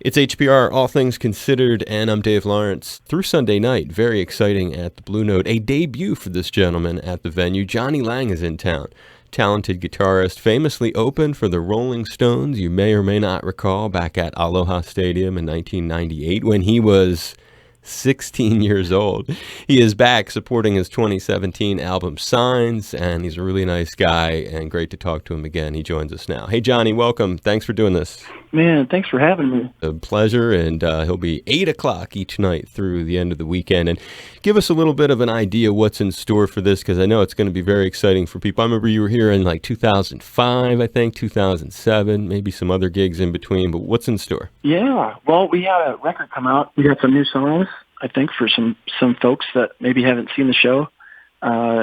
It's HPR, All Things Considered, and I'm Dave Lawrence. Through Sunday night, very exciting at the Blue Note, a debut for this gentleman at the venue. Jonny Lang is in town. Talented guitarist, famously opened for the Rolling Stones, you may or may not recall, back at Aloha Stadium in 1998 when he was 16 years old. He is back supporting his 2017 album Signs, and he's a really nice guy and great to talk to him again. He joins us now. Hey, Jonny, welcome. Thanks for doing this. Man, thanks for having me. A pleasure, and he'll be 8 o'clock each night through the end of the weekend. And give us a little bit of an idea what's in store for this, because I know it's going to be very exciting for people. I remember you were here in like 2005, I think, 2007, maybe some other gigs in between, but what's in store? Yeah, well, we had a record come out. We got some new songs, I think, for some folks that maybe haven't seen the show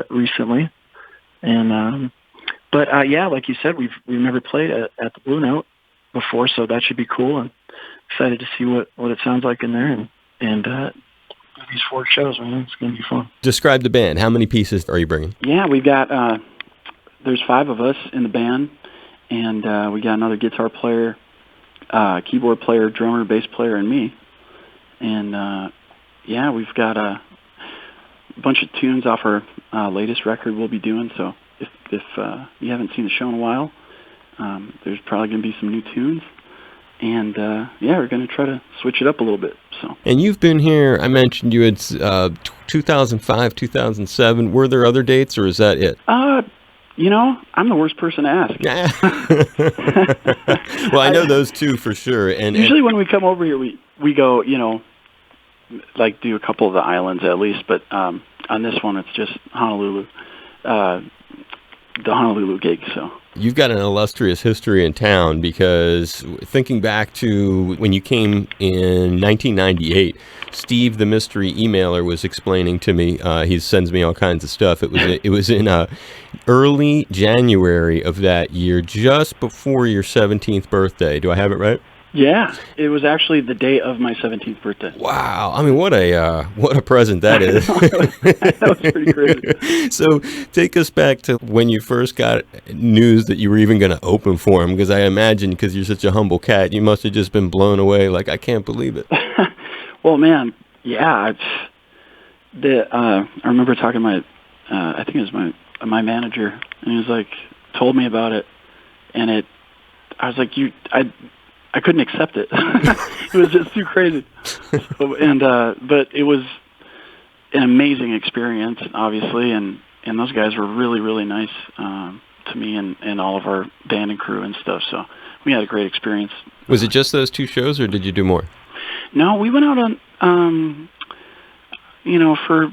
recently. And but yeah, like you said, we've never played at the Blue Note before, so that should be cool. I'm excited to see what it sounds like in there, and these 4 shows, man, it's going to be fun. Describe the band. How many pieces are you bringing? Yeah, we've got there's 5 of us in the band, and we got another guitar player, keyboard player, drummer, bass player, and me. And yeah, we've got a bunch of tunes off our latest record we'll be doing. So if you haven't seen the show in a while, there's probably going to be some new tunes. And yeah, we're going to try to switch it up a little bit. So. And you've been here, I mentioned you had 2005, 2007. Were there other dates, or is that it? You know, I'm the worst person to ask. Well, I know those 2 for sure. And usually when we come over here, we go, you know, like do a couple of the islands at least. But on this one, it's just Honolulu, the Honolulu gig. So. You've got an illustrious history in town, because thinking back to when you came in 1998, Steve, the mystery emailer, was explaining to me, he sends me all kinds of stuff. It was in early January of that year, just before your 17th birthday. Do I have it right? Yeah, it was actually the day of my 17th birthday. Wow. I mean, what a present that is. That was pretty crazy. So take us back to when you first got news that you were even going to open for him, because I imagine, because you're such a humble cat, you must have just been blown away, like, I can't believe it. Well, man, yeah. I remember talking to my, I think it was my manager, and he was like, told me about it, and I was like, I couldn't accept it. It was just too crazy. But it was an amazing experience, obviously, and those guys were really, really nice to me and all of our band and crew and stuff. So we had a great experience. Was it just those 2 shows, or did you do more? No, we went out on, for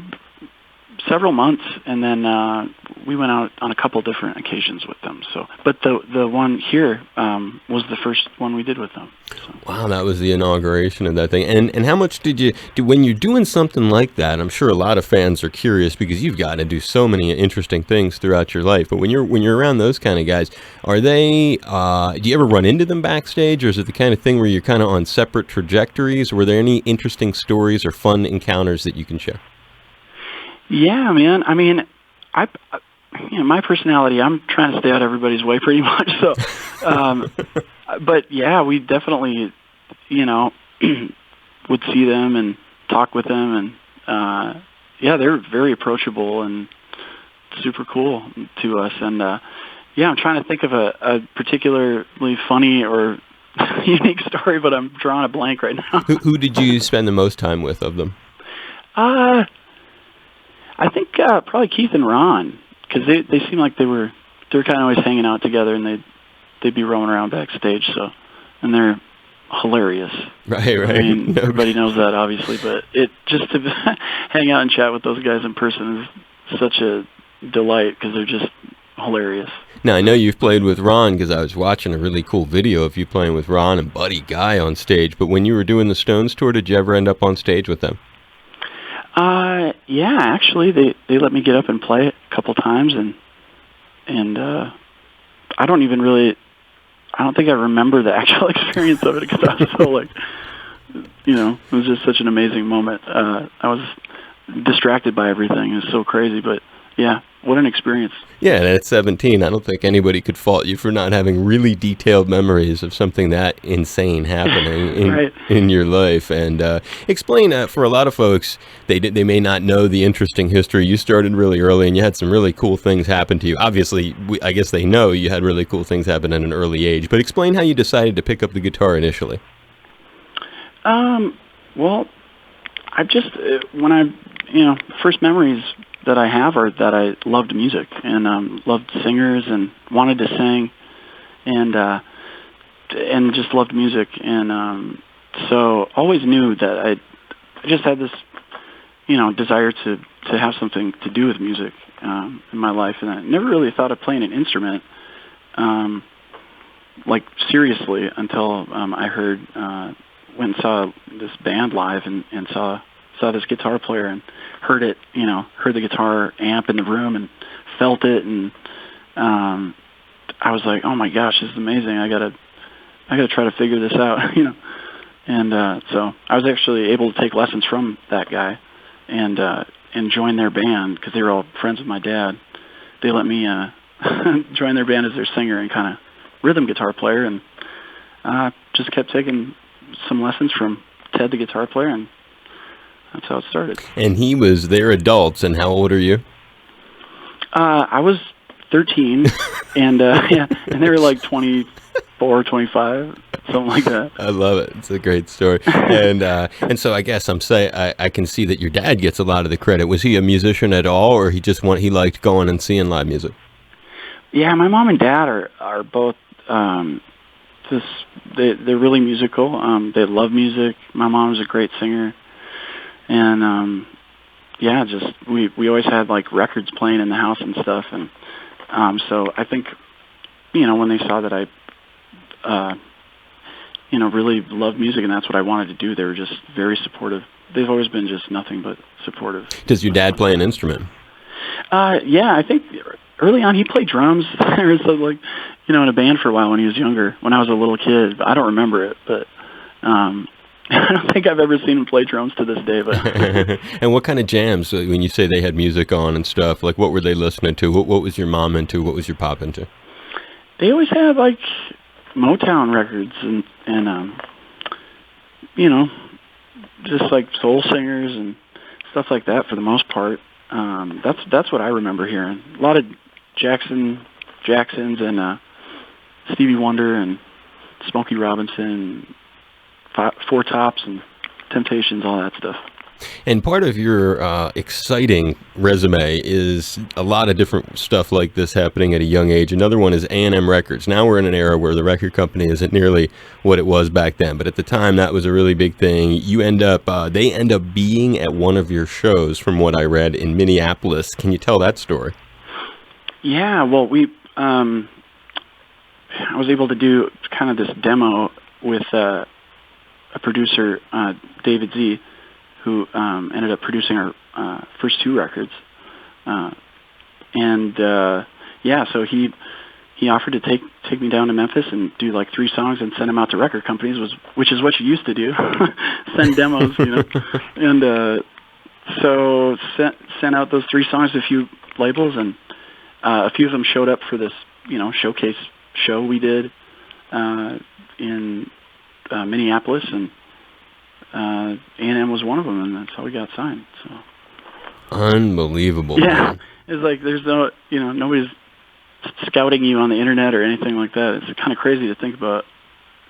several months, and then we went out on a couple different occasions with them. So, but the one here was the first one we did with them. So. Wow, that was the inauguration of that thing. And how much did you do when you're doing something like that? I'm sure a lot of fans are curious, because you've got to do so many interesting things throughout your life. But when you're around those kind of guys, are they? Do you ever run into them backstage, or is it the kind of thing where you're kind of on separate trajectories? Were there any interesting stories or fun encounters that you can share? Yeah, man. I mean, my personality, I'm trying to stay out of everybody's way pretty much. So, but yeah, we definitely, would see them and talk with them, and yeah, they're very approachable and super cool to us. And yeah, I'm trying to think of a particularly funny or unique story, but I'm drawing a blank right now. Who did you spend the most time with of them? I think probably Keith and Ron, because they seem like they were kind of always hanging out together, and they'd be roaming around backstage. So, and they're hilarious. Right. I mean, everybody knows that, obviously, but just to hang out and chat with those guys in person is such a delight, because they're just hilarious. Now, I know you've played with Ron, because I was watching a really cool video of you playing with Ron and Buddy Guy on stage. But when you were doing the Stones tour, did you ever end up on stage with them? Yeah, actually, they let me get up and play it a couple times, and I don't think I remember the actual experience of it, because I was so it was just such an amazing moment. I was distracted by everything. It was so crazy, but yeah, what an experience. Yeah, and at 17, I don't think anybody could fault you for not having really detailed memories of something that insane happening in Right. in your life. And explain for a lot of folks, they may not know the interesting history. You started really early, and you had some really cool things happen to you. Obviously, I guess they know you had really cool things happen at an early age. But explain how you decided to pick up the guitar initially. Well, I just when I first memories that I have are that I loved music and loved singers and wanted to sing and just loved music and so always knew that I just had this desire to have something to do with music in my life, and I never really thought of playing an instrument like seriously until I heard went and saw this band live and saw this guitar player and heard the guitar amp in the room and felt it, and I was like, oh my gosh, this is amazing. I gotta try to figure this out, and so I was actually able to take lessons from that guy and join their band because they were all friends with my dad. They let me join their band as their singer and kind of rhythm guitar player, and just kept taking some lessons from Ted, the guitar player, and that's how it started. And they're adults, and how old are you? I was 13, and and they were like 24, 25, something like that. I love it. It's a great story. And so I guess I can see that your dad gets a lot of the credit. Was he a musician at all, or he liked going and seeing live music? Yeah, my mom and dad are both they're really musical. They love music. My mom was a great singer, and just we always had like records playing in the house and stuff. And so I think when they saw that I really loved music and that's what I wanted to do, they were just very supportive. They've always been just nothing but supportive. Does your dad play an instrument? Yeah, I think early on he played drums. There was in a band for a while when he was younger, when I was a little kid. I don't remember it, but I don't think I've ever seen him play drums to this day. But And what kind of jams, when you say they had music on and stuff, like what were they listening to? What was your mom into? What was your pop into? They always had like Motown records and just like soul singers and stuff like that for the most part. That's what I remember hearing. A lot of Jacksons and Stevie Wonder and Smokey Robinson, Four Tops and Temptations, all that stuff. And part of your exciting resume is a lot of different stuff like this happening at a young age. Another one is A&M Records. Now we're in an era where the record company isn't nearly what it was back then, but at the time that was a really big thing. They end up being at one of your shows, from what I read, in Minneapolis. Can you tell that story? Yeah, well, I was able to do kind of this demo with a producer, David Z, who ended up producing our first two records. So he offered to take me down to Memphis and do like 3 songs and send them out to record companies, which is what you used to do, send demos, And so sent out those 3 songs to a few labels, and a few of them showed up for this, showcase show we did in Minneapolis, and A&M was one of them, and that's how we got signed. So unbelievable. Yeah, man. It's like there's no, nobody's scouting you on the internet or anything like that. It's kind of crazy to think about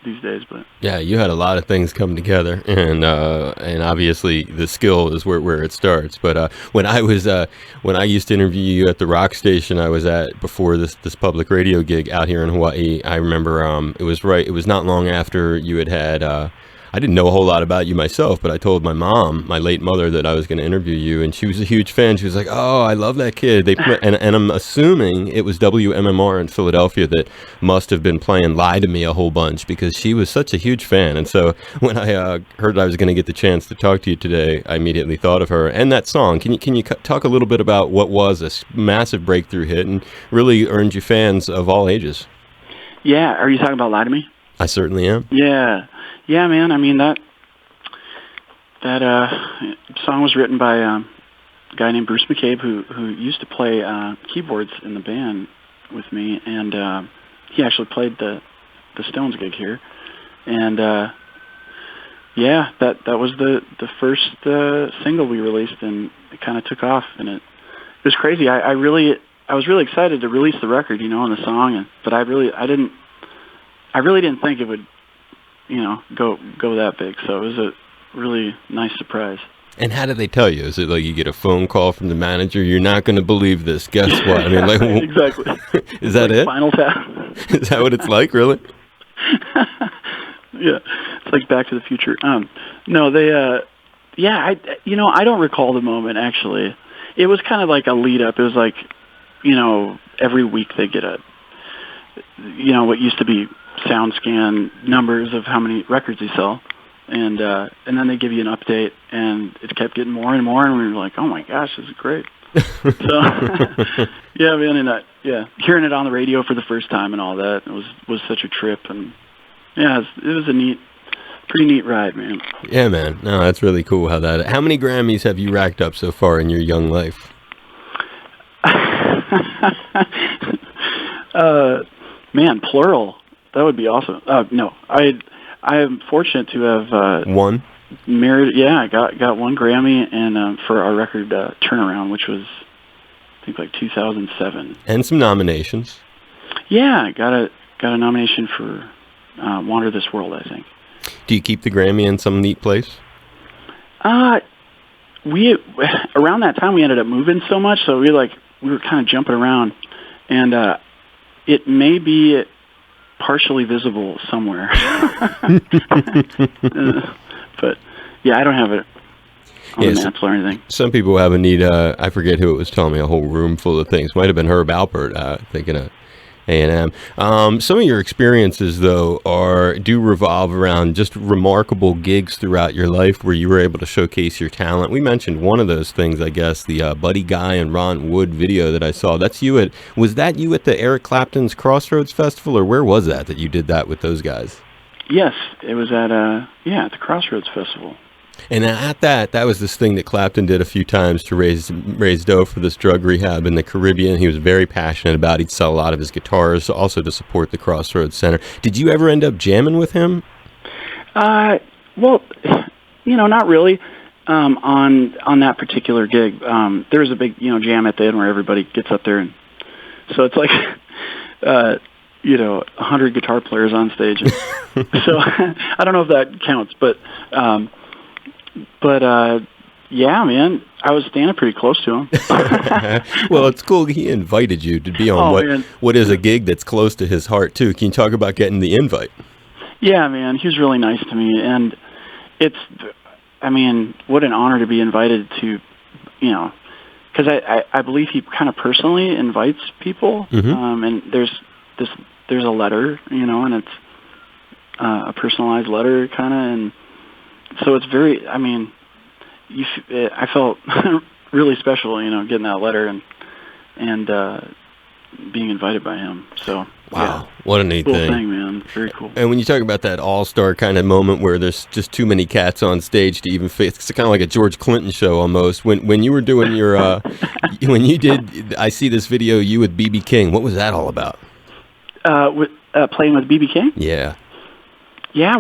these days, but Yeah, you had a lot of things come together, and obviously the skill is where it starts. But when I used to interview you at the rock station I was at before this public radio gig out here in Hawaii, I remember it was not long after you had I didn't know a whole lot about you myself, but I told my mom, my late mother, that I was going to interview you, and she was a huge fan. She was like, "Oh, I love that kid." And I'm assuming it was WMMR in Philadelphia that must have been playing "Lie to Me" a whole bunch, because she was such a huge fan. And so when I heard I was going to get the chance to talk to you today, I immediately thought of her and that song. Can you talk a little bit about what was a massive breakthrough hit and really earned you fans of all ages? Yeah, are you talking about "Lie to Me"? I certainly am. Yeah, man. I mean that song was written by guy named Bruce McCabe who used to play keyboards in the band with me, and he actually played the Stones gig here, and yeah, that was the first single we released, and it kind of took off, and it was crazy. I was really excited to release the record, and the song, but I really didn't think it would, go that big. So it was a really nice surprise. And how did they tell you? Is it like you get a phone call from the manager? You're not going to believe this. Guess what? I mean, like exactly. Is that it? Final Tap. Is that what it's like? Really? Yeah, it's like Back to the Future. No, they. I don't recall the moment actually. It was kind of like a lead up. It was like, every week they get what used to be SoundScan numbers of how many records they sell. And then they give you an update, and it kept getting more and more, and we were like, "Oh my gosh, this is great!" So, yeah, man, and hearing it on the radio for the first time and all that was such a trip, and yeah, it was a pretty neat ride, man. Yeah, man. No, that's really cool. How many Grammys have you racked up so far in your young life? Man, plural. That would be awesome. No, I am fortunate to have one. Married. Yeah, I got one Grammy, and for our record Turnaround, which was I think like 2007, and some nominations. Yeah, I got a nomination for Wander This World, I think. Do you keep the Grammy in some neat place? We around that time we ended up moving so much, so we were kind of jumping around, and it may be partially visible somewhere. But yeah, I don't have it on the maps or anything. Some people have a neat, I forget who it was telling me, a whole room full of things. Might have been Herb Alpert, thinking of A&M. Some of your experiences, though, do revolve around just remarkable gigs throughout your life where you were able to showcase your talent. We mentioned one of those things, I guess, the Buddy Guy and Ron Wood video that I saw. Was that you at the Eric Clapton's Crossroads Festival, or where was that you did that with those guys? Yes, it was at the Crossroads Festival. And at that was this thing that Clapton did a few times to raise dough for this drug rehab in the Caribbean. He was very passionate about it. He'd sell a lot of his guitars, also to support the Crossroads Center. Did you ever end up jamming with him? Well, not really. On that particular gig, there was a big jam at the end where everybody gets up there, and so it's like 100 guitar players on stage. So I don't know if that counts, but yeah, man, I was standing pretty close to him. Well, it's cool he invited you to be on what is a gig that's close to his heart, too. Can you talk about getting the invite? Yeah, man, he was really nice to me, and what an honor to be invited to, because I believe he kind of personally invites people, mm-hmm. And there's a letter, and it's a personalized letter, kind of, and so it's very, I felt really special, getting that letter and being invited by him. So wow, what a neat cool thing, man. Very cool. And when you talk about that all-star kind of moment where there's just too many cats on stage to even fit, it's kind of like a George Clinton show almost. When you were doing your I see this video you with B.B. King. What was that all about? Playing with B.B. King? Yeah. Yeah,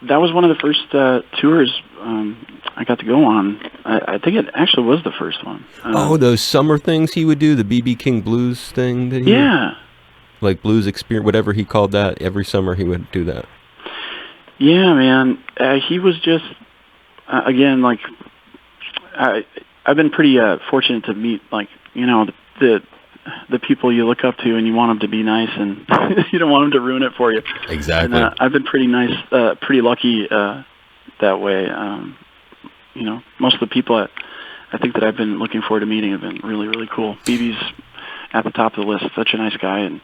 that was one of the first tours I got to go on. I think it actually was the first one. Those summer things he would do, the B.B. King blues thing that like blues experience, whatever he called that. Every summer he would do that. Yeah, man. He was just again, like I've been pretty fortunate to meet the people you look up to, and you want them to be nice, and you don't want them to ruin it for you. Exactly. And I've been pretty nice, pretty lucky that way. Most of the people I think that I've been looking forward to meeting have been really, really cool. BB's at the top of the list. Such a nice guy, and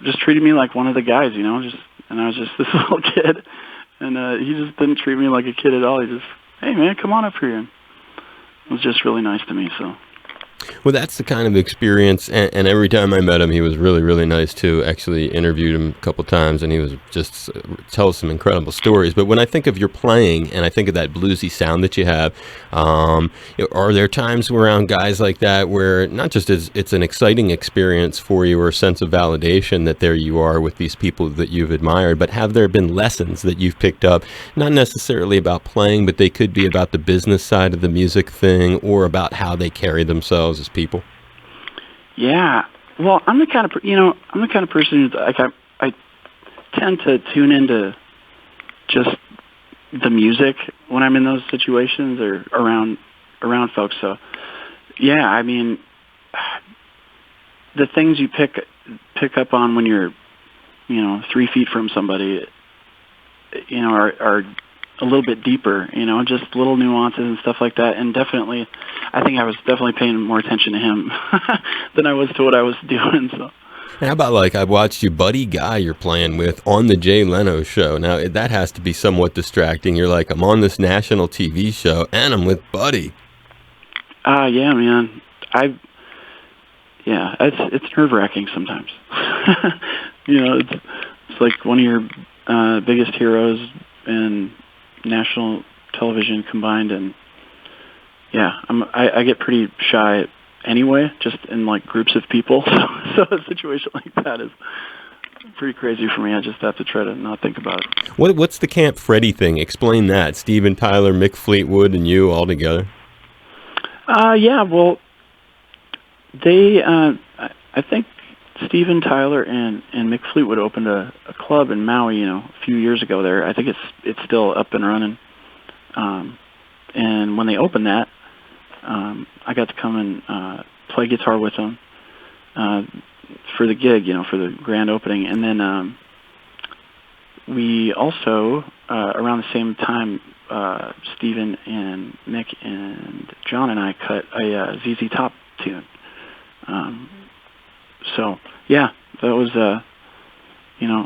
just treated me like one of the guys, and I was just this little kid, and he just didn't treat me like a kid at all. He just, hey man, come on up here. And it was just really nice to me. So. Well, that's the kind of experience, and every time I met him, he was really, really nice too. Actually, interviewed him a couple times, and he was just tells some incredible stories. But when I think of your playing, and I think of that bluesy sound that you have, are there times around guys like that where not just it's an exciting experience for you or a sense of validation that there you are with these people that you've admired, but have there been lessons that you've picked up, not necessarily about playing, but they could be about the business side of the music thing or about how they carry themselves as people? Yeah. Well, I'm the kind of I'm the kind of person who I tend to tune into just the music when I'm in those situations or around folks. So, yeah, I mean, the things you pick up on when you're 3 feet from somebody, are a little bit deeper, just little nuances and stuff like that. And definitely, I think I was definitely paying more attention to him than I was to what I was doing. So. How about, like, I watched you, Buddy Guy you're playing with on the Jay Leno show. Now, that has to be somewhat distracting. You're like, I'm on this national TV show, and I'm with Buddy. Yeah, man. It's nerve-wracking sometimes. It's like one of your biggest heroes and national television combined, and yeah, I get pretty shy anyway, just in like groups of people. So a situation like that is pretty crazy for me. I just have to try to not think about it. What's the Camp Freddy thing? Explain that. Steven Tyler, Mick Fleetwood, and you all together. Yeah. Well, they I think Steven Tyler and Mick Fleetwood opened a club in Maui, a few years ago there. I think it's still up and running. And when they opened that, I got to come and play guitar with them for the gig, for the grand opening. And then we also, around the same time, Steven and Mick and John and I cut a ZZ Top tune. So, yeah, that was,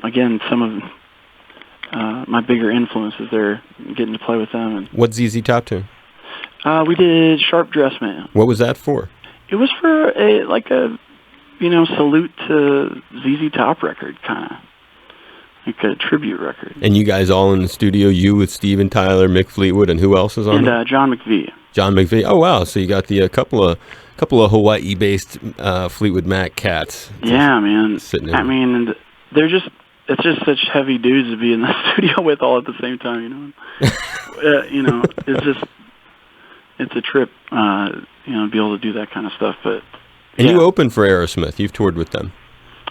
again, some of my bigger influences there, getting to play with them. And what ZZ Top tune? We did Sharp Dress Man. What was that for? It was for a salute to ZZ Top record, kind of. Like a tribute record. And you guys all in the studio, you with Steven Tyler, Mick Fleetwood, and who else is on And John McVie. John McVie. Oh, wow. So you got the couple of Hawaii-based Fleetwood Mac cats. Yeah, man. Sitting in. I mean, it's just such heavy dudes to be in the studio with all at the same time, it's a trip, to be able to do that kind of stuff. But and you opened for Aerosmith. You've toured with them.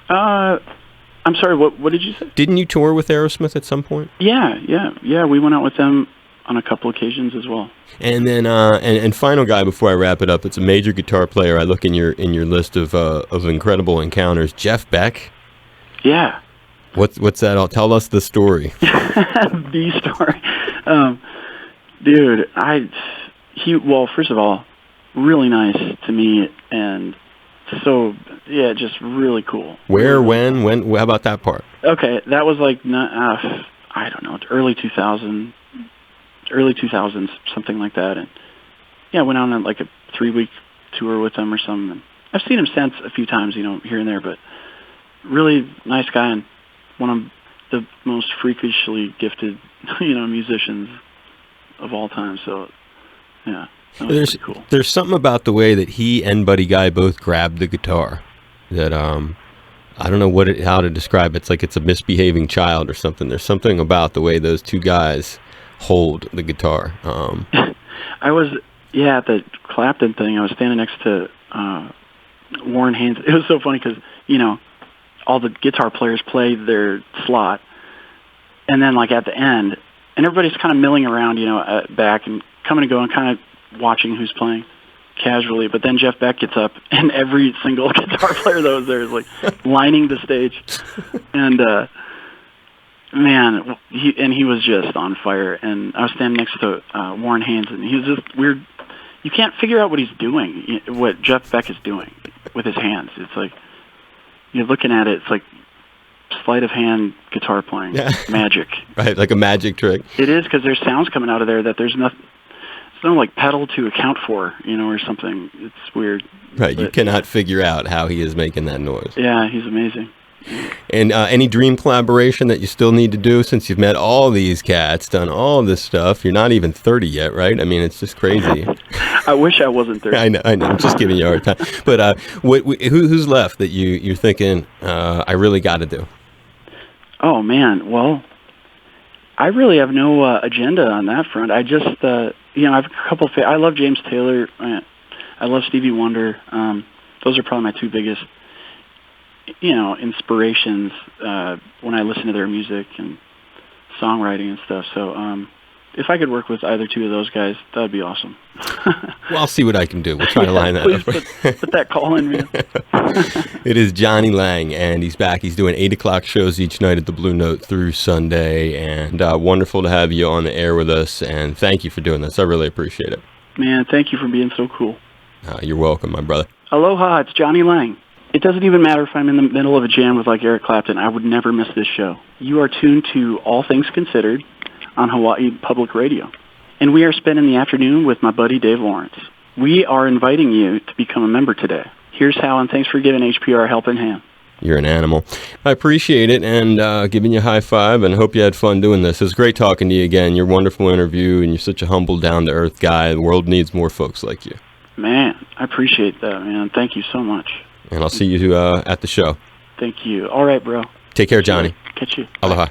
I'm sorry, what did you say? Didn't you tour with Aerosmith at some point? Yeah. We went out with them on a couple occasions as well. And then, and final guy before I wrap it up, it's a major guitar player. I look in your list of incredible encounters. Jeff Beck. Yeah. What's that? Tell us the story. The story, dude. Well, first of all, really nice to me, and so yeah, just really cool. Where, when? How about that part? Okay, that was like I don't know, early 2000s, something like that, and yeah, I went on like a 3-week tour with them or something. And I've seen him since a few times, here and there, but really nice guy and one of the most freakishly gifted, musicians of all time. So yeah. There's cool. There's something about the way that he and Buddy Guy both grabbed the guitar that I don't know how to describe it. It's like it's a misbehaving child or something. There's something about the way those two guys hold the guitar. I was at the Clapton thing. I was standing next to Warren Haynes. It was so funny because all the guitar players play their slot, and then like at the end, and everybody's kind of milling around, back and coming and going, kind of watching who's playing casually. But then Jeff Beck gets up, and every single guitar player that was there is like lining the stage, and man, he was just on fire. And I was standing next to Warren Haynes, and he was just weird. You can't figure out what he's doing, what Jeff Beck is doing with his hands. It's like you're looking at it. It's like sleight of hand guitar playing, magic. Right, like a magic trick. It is, because there's sounds coming out of there that there's nothing. sound like pedal to account for, or something. It's weird. Right, you cannot figure out how he is making that noise. Yeah, he's amazing. And any dream collaboration that you still need to do since you've met all these cats, done all this stuff? You're not even 30 yet, right? I mean, it's just crazy. I wish I wasn't 30. I know. I'm just giving you a hard time. But who's left that you're thinking, I really got to do? Oh, man. Well, I really have no agenda on that front. I just, I have a couple I love James Taylor. I love Stevie Wonder. Those are probably my two biggest, inspirations when I listen to their music and songwriting and stuff. So if I could work with either two of those guys, that would be awesome. Well, I'll see what I can do. We'll try to line that up. Please put that call in, man. It is Jonny Lang, and he's back. He's doing 8 o'clock shows each night at the Blue Note through Sunday, and wonderful to have you on the air with us, and thank you for doing this. I really appreciate it. Man, thank you for being so cool. You're welcome, my brother. Aloha, it's Jonny Lang. It doesn't even matter if I'm in the middle of a jam with like Eric Clapton. I would never miss this show. You are tuned to All Things Considered on Hawaii Public Radio. And we are spending the afternoon with my buddy Dave Lawrence. We are inviting you to become a member today. Here's how, and thanks for giving HPR a helping hand. You're an animal. I appreciate it, and giving you a high five, and hope you had fun doing this. It was great talking to you again. You're a wonderful interview, and you're such a humble, down-to-earth guy. The world needs more folks like you. Man, I appreciate that, man. Thank you so much. And I'll see you at the show. Thank you. All right, bro. Take care, Johnny. Catch you. Aloha.